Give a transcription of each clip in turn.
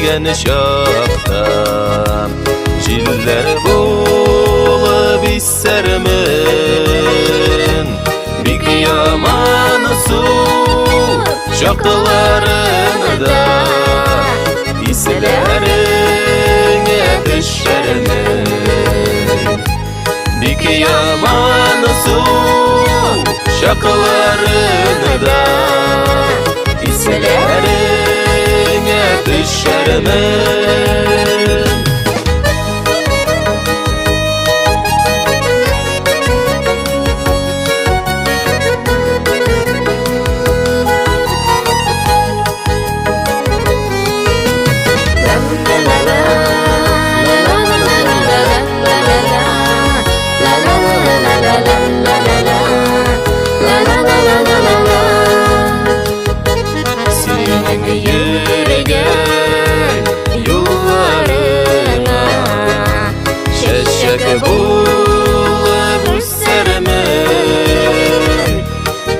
Yürgen şakta Jiller bulup Исләреңә Bik yaman su Şaktalarını da Исләреңә төшәрмен Bik yaman su Şaktalarını da Исләреңә төшәрмен Yürgen yollarına Şeşek bulup Исләреңә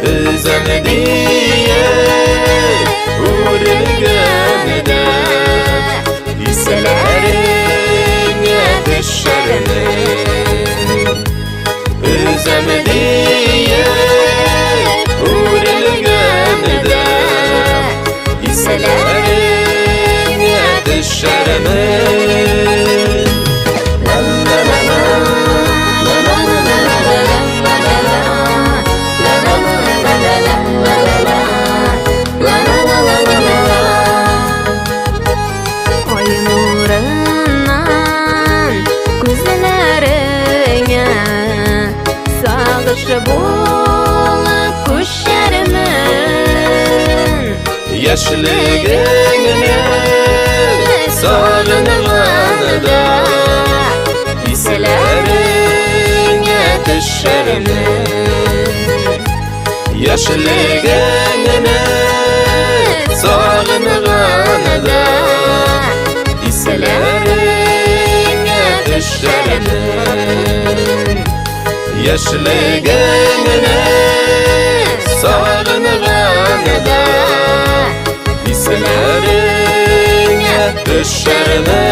Özem diye Uğrılganda Исләреңә төшәрмен Özem diye Uğrılganda Исләреңә төшәрмен Ай нурыннан күзләреңә Сагыш булып күчәрмен Яшьлегеңне сагынганда Исләреңә төшәрмен Яшьлегеңне сагынганда Исләреңә төшәрмен Яшьлегеңне сагынганда Исләреңә төшәрмен